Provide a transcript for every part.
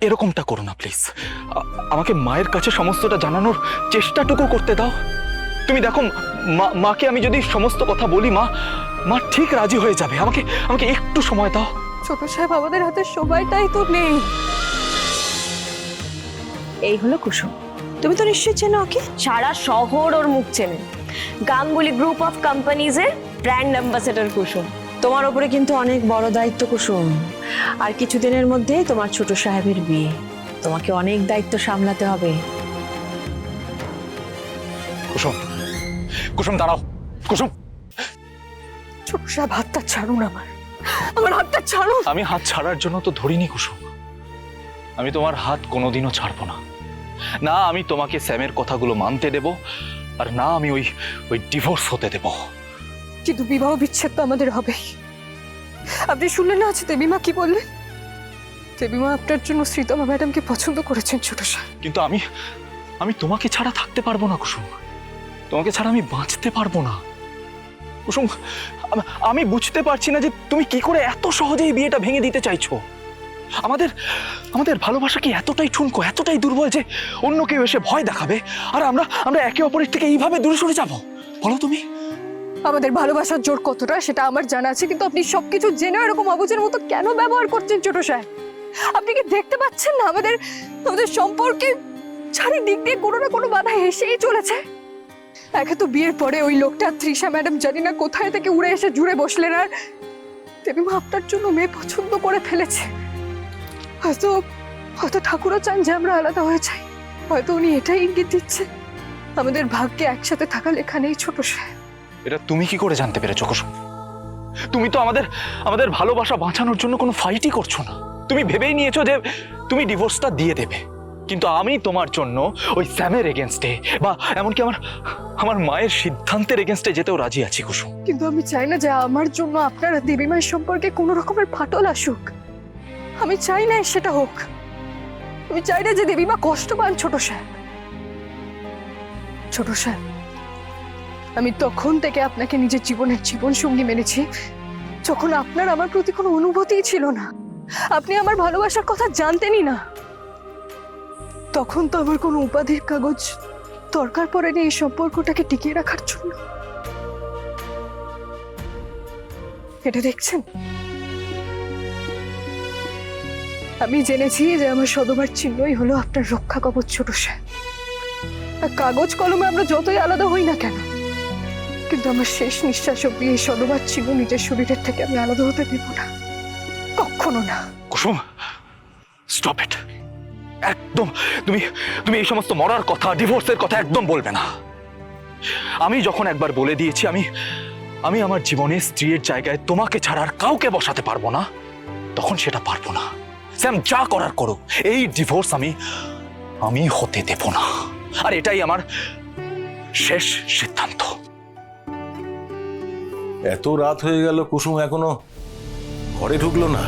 এরকমটা করো না প্লিজ। আমাকে মায়ের কাছে সমস্তটা জানানোর চেষ্টাটুকু করতে দাও। তুমি দেখো, মাকে আমি যদি সমস্ত কথা বলি, মা ঠিক রাজি হয়ে যাবে। আমাকে আমাকে একটু সময় দাও। ছোট সাহেব, আমাদের হাতে সময়টাই তো নেই। এই হলো কুসুম। তুমি তো নিশ্চয়ই চেনো ওকে, সারা শহর ওর মুখ চেনে। গাঙ্গুলি গ্রুপ অফ কোম্পানিজের ব্র্যান্ড অ্যাম্বাসেডর কুসুম। তোমার ওপরে কিন্তু অনেক বড় দায়িত্ব কুসুম। আর কিছুদিনের মধ্যে তোমার ছোট সাহেবের বিয়ে, তোমাকে অনেক দায়িত্ব সামলাতে হবে। কুসুম, কুসুম দাঁড়াও। কুসুম, ছোট সাহেব, হাতটা ছাড়ুন, আমার হাতটা ছাড়ুন। আমি হাত ছাড়ার জন্য তো ধরিনি কুসুম। আমি তোমার হাত কোনোদিনও ছাড়বো না। না আমি তোমাকে স্যামের কথাগুলো মানতে দেব, আর না আমি ওই ডিভোর্স হতে দেব। কিন্তু বিবাহ বিচ্ছেদ তো আমাদের হবেই। আপনি শুনলেন না আছে দেবীমা কি বললেন? দেবীমা আপনার জন্য শ্রীতমা ম্যাডামকে পছন্দ করেছেন ছোট সাহেব। কিন্তু আমি তোমাকে ছাড়া থাকতে পারবো না কুসুম। তোমাকে ছাড়া আমি বাঁচতে পারবো না কুসুম। আমি বুঝতে পারছি না যে তুমি কি করে এত সহজে এই বিয়েটা ভেঙে দিতে চাইছো। আমাদের ভালোবাসা কি এতটাই ঠুনকো, এতটাই দুর্বল যে অন্য কেউ এসে ভয় দেখাবে আর আমরা একে অপরের থেকে এইভাবে দূরে সরে যাবো? বলো তুমি। আমাদের ভালোবাসার জোর কতটা সেটা আমার জানা আছে, কিন্তু আপনি সবকিছু জেনে এরকম অবুঝের মতো কেন ব্যবহার করছেন ছোট সাহেব? আপনি কি দেখতে পাচ্ছেন না আমাদের সম্পর্কে চারিদিক দিয়ে কোনো না কোনো বাধা এসেই চলেছে? একে তো বিয়ের পরে ওই লোকটা তৃষা ম্যাডাম জানি না কোথায় থেকে উড়ে এসে জুড়ে বসলেন, আর দেবীমা আপনার জন্য মেয়ে পছন্দ করে ফেলেছে। হয়তো ঠাকুরও চান যে আমরা আলাদা হয়ে যাই। হয়তো উনি এটাই ইঙ্গিত দিচ্ছেন আমাদের ভাগ্যে একসাথে থাকা লেখা নেই ছোট সাহেব। এটা তুমি কি করে জানতে পেরেছো কুসুম? তুমি তো আমাদের ভালোবাসা বাঁচানোর জন্য কোনো ফাইটই করছো না। তুমি ভেবেই নিয়েছো যে তুমি ডিভোর্সটা দিয়ে দেবে। কিন্তু আমি তোমার জন্য ওই স্যামের এগেনস্টে বা এমনকি আমার মায়ের সিদ্ধান্তের এগেনস্টে যেতেও রাজি আছি কুসুম। কিন্তু আমি চাই না যে আমার জন্য আপনারা দেবীমায়ের সম্পর্কে কোনো রকমের ফাটল আসুক। আমি চাই না সেটা হোক। আমি চাই না যে দেবীমা কষ্ট পান ছোট সাহেব। ছোট সাহেব, আমি তখন থেকে আপনাকে নিজের জীবনের জীবন সঙ্গী মেনেছি যখন আপনার আমার প্রতি কোনো অনুভূতিই ছিল না। আপনি আমার ভালোবাসার কথা জানতেনই না। তখন তো আমার কোনো উপাধির কাগজ দরকার পড়েনি এই সম্পর্কটাকে টিকিয়ে রাখার জন্য। এটা দেখছেন, আমি জেনেছি যে আমার সদবার চিহ্নই হলো আপনার রক্ষা কবচ ছোট সাহেব। কাগজ কলমে আমরা যতই আলাদা হই না কেন, কিন্তু আমার শেষ নিঃশ্বাস অব্দি এই সদবার চিহ্ন নিজের শরীরের থেকে আমি আলাদা হতে দেব না, কখনো না। কুসুম, স্টপ ইট। একদম তুমি এই সমস্ত মরার কথা, ডিভোর্সের কথা একদম বলবে না। আমি যখন একবার বলে দিয়েছি আমি আমার জীবনে স্ত্রীর জায়গায় তোমাকে ছাড়া আর কাউকে বসাতে পারবো না, তখন সেটা পারবো না। স্যাম যা করার করুক, এই ডিভোর্স আমি হতে দেব না। আর এটাই আমার শেষ সিদ্ধান্ত। এত রাত হয়ে গেল, কুসুম এখনো ঘরে ঢুকলো না।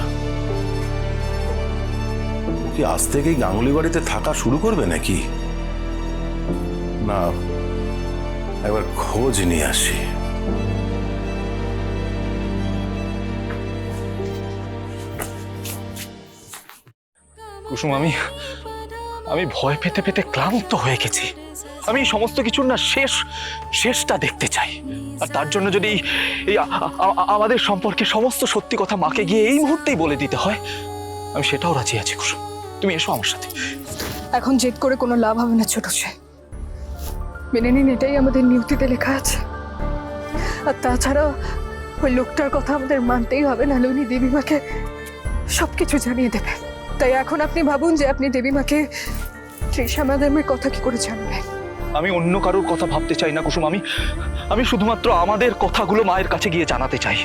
ও কি আজ থেকেই গাঙ্গুলি বাড়িতে থাকা শুরু করবে নাকি? না, একবার খোঁজ নিয়ে আসি। কুসুম, আমি ভয় পেতে পেতে ক্লান্ত হয়ে গেছি। আমি সমস্ত কিছুর না শেষটা দেখতে চাই। আর তার জন্য যদি এই আমাদের সম্পর্কে সমস্ত সত্যি কথা মাকে গিয়ে এই মুহূর্তেই বলে দিতে হয়, আমি সেটাও রাজি আছি কুসুম। তুমি এসো আমার সাথে। এখন জেদ করে কোনো লাভ হবে না ছোট সাহেব। মেনে নিন, এটাই আমাদের নিয়তিতে লেখা আছে। আর তাছাড়া ওই লোকটার কথা আমাদের মানতেই হবে, নাহলে উনি দেবীমাকে সবকিছু জানিয়ে দেবে। তাই এখন আপনি ভাবুন যে আপনি দেবীমাকে তৃষা ম্যাডামের কথা কি করে জানবেন। আমি অন্য কারোর কথা ভাবতে চাই না কুসুম। আমি শুধুমাত্র আমাদের কথাগুলো মায়ের কাছে গিয়ে জানাতে চাই।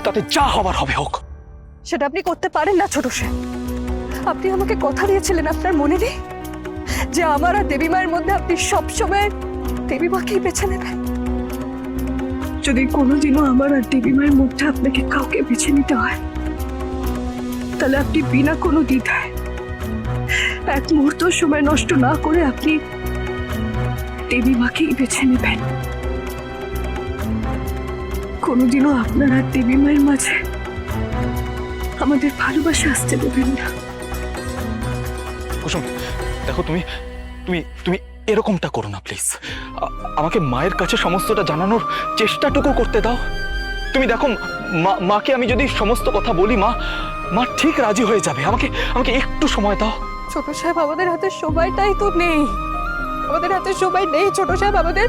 তাতে যা হবার হবে হোক। সেটা আপনি করতে পারেন না ছোট সাহেব। আপনি আমাকে কথা দিয়েছিলেন, আপনার মনে নেই যে আমার আর দেবীমায়ের মধ্যে আপনি সবসময় দেবীমাকেই বেছে নেবেন। যদি কোনোদিনও আমার আর দেবীমায়ের মধ্যে আপনাকে কাউকে বেছে নিতে হয়, তাহলে আপনি বিনা কোনো দ্বিধায় এক মুহূর্ত সময় নষ্ট না করে আপনি দেবীমাকেই বেছে নেবেন। কোনোদিনও আপনার আর দেবীমায়ের মাঝে আমাদের ভালোবাসা আসতে দেবেন না। কুসুম দেখো, তুমি তুমি তুমি এরকমটা করো না প্লিজ। আমাকে মায়ের কাছে সমস্তটা জানানোর চেষ্টাটুকু করতে দাও। তুমি দেখো, মাকে আমি যদি সমস্ত কথা বলি, মা ঠিক রাজি হয়ে যাবে। আমাকে আমাকে একটু সময় দাও। ছোট সাহেব, আমাদের হাতে সময়টাই তো নেই। আমাদের হাতে সময় নেই ছোট সাহেব। আমাদের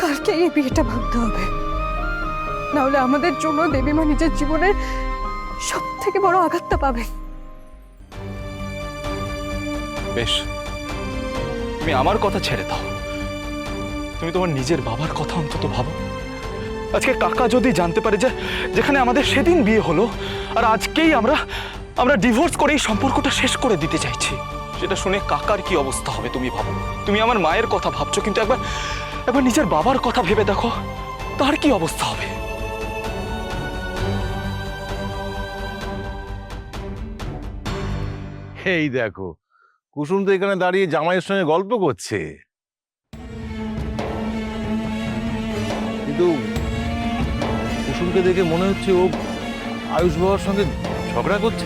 কালকে এই বিয়েটা ভাবতে হবে, না হলে আমাদের জন্য দেবীমা নিজের জীবনের সব থেকে বড় আঘাতটা পাবে। বেশ, তুমি আমার কথা ছেড়ে দাও, তুমি তোমার নিজের বাবার কথা অন্তত ভাবো। আজকে কাকা যদি জানতে পারে যে যেখানে আমাদের সেদিন বিয়ে হলো, আর আজকেই আমরা ডিভোর্স করে এই সম্পর্কটা শেষ করে দিতে চাইছি, সেটা শুনে কাকার কি অবস্থা হবে তুমি ভাবো। তুমি আমার মায়ের কথা ভাবছো, কিন্তু একবার নিজের বাবার কথা ভেবে দেখো, তার কি অবস্থা হবে। এই দেখো, কুসুম তো এখানে দাঁড়িয়ে জামাইয়ের সঙ্গে গল্প করছে, কিন্তু কুসুমকে দেখে মনে হচ্ছে ও আয়ুষ বাবার সঙ্গে ঝগড়া করছে।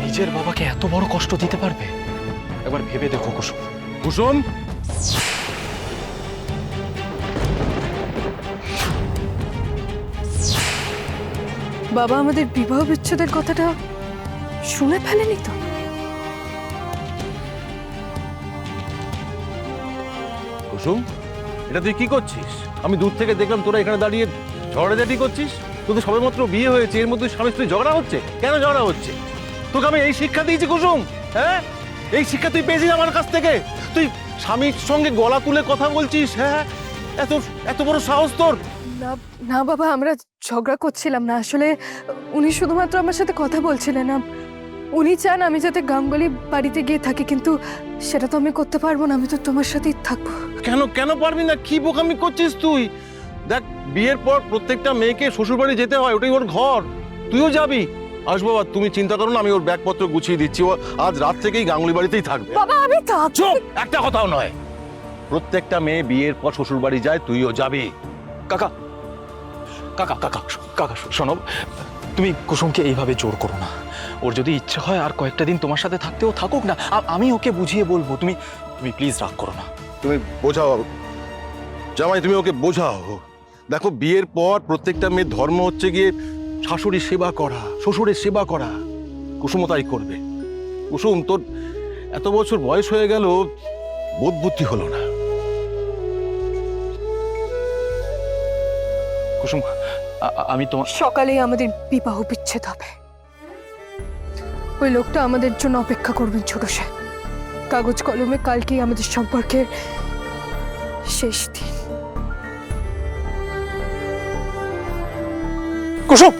নিজের বাবাকে এত বড় কষ্ট দিতে পারবে? একবার ভেবে দেখো কুসুম। কুসুম, বাবা আমাদের বিবাহ বিচ্ছেদের কথাটা শুনে ফেলেনি তো? কুসুম, এটা তুই কি করছিস? আমি দূর থেকে দেখলাম তোরা এখানে দাঁড়িয়ে ঝগড়াঝাটি করছিস। তোদের সবেমাত্র বিয়ে হয়েছে, এর মধ্যে স্বামী স্ত্রী ঝগড়া হচ্ছে। কেন ঝগড়া হচ্ছে? তোকে আমি এই শিক্ষা দিয়েছি কুসুম, হ্যাঁ? এই শিক্ষা তুই পেয়েছিস আমার কাছ থেকে? তুই স্বামীর সঙ্গে গলা তুলে কথা বলছিস, হ্যাঁ? এত এত বড় সাহস তোর? না না বাবা, আমরা ঝগড়া করছিলাম না। আসলে উনি শুধুমাত্র আমার সাথে কথা বলছিলেন না। উনি চান আমি যাতে গাঙ্গুলি বাড়িতে গিয়ে থাকি, কিন্তু সেটা তো আমি করতে পারবো না। আমি তো তোমার সাথেই থাকবো। কেন কেন পারবি না? কি বোকামি করছিস তুই? দেখ, বিয়ের পর প্রত্যেকটা মেয়েকে শ্বশুরবাড়ি যেতে হয়, ওটাই ওর ঘর। তুইও যাবি। আসবো বাবা, তুমি চিন্তা করো না, আমি ওর ব্যাগপত্র গুছিয়ে দিচ্ছি। ও আজ রাত থেকেই গাঙ্গুলি বাড়িতেই থাকবে। বাবা আমি থাকবো। চুপ, একটা কথাও নয়। প্রত্যেকটা মেয়ে বিয়ের পর শ্বশুরবাড়ি যায়, তুইও যাবি। কাকা কাকা কাকা কাকা শোনো, তুমি কুসুমকে এইভাবে জোর করো না। ওর যদি ইচ্ছে হয় আর কয়েকটা দিন তোমার সাথে থাকতেও থাকুক না, আমি ওকে বুঝিয়ে বলবো। তুমি প্লিজ রাগ করো না। তুমি বোঝাও জামাই, তুমি ওকে বোঝাও। দেখো, বিয়ের পর প্রত্যেকটা মেয়ের ধর্ম হচ্ছে গিয়ে শাশুড়ির সেবা করা, শ্বশুরের সেবা করা। কুসুমও তাই করবে। কুসুম, তোর এত বছর বয়স হয়ে গেল, বোধ বুদ্ধি হলো না। কুসুম, আমি তোমার সকালেই আমাদের বিবাহ বিচ্ছেদ হবে। ওই লোকটা আমাদের জন্য অপেক্ষা করবেন ছোট সাহেব। কাগজ কলমে কালকেই আমাদের সম্পর্কের শেষ দিন। কুসুম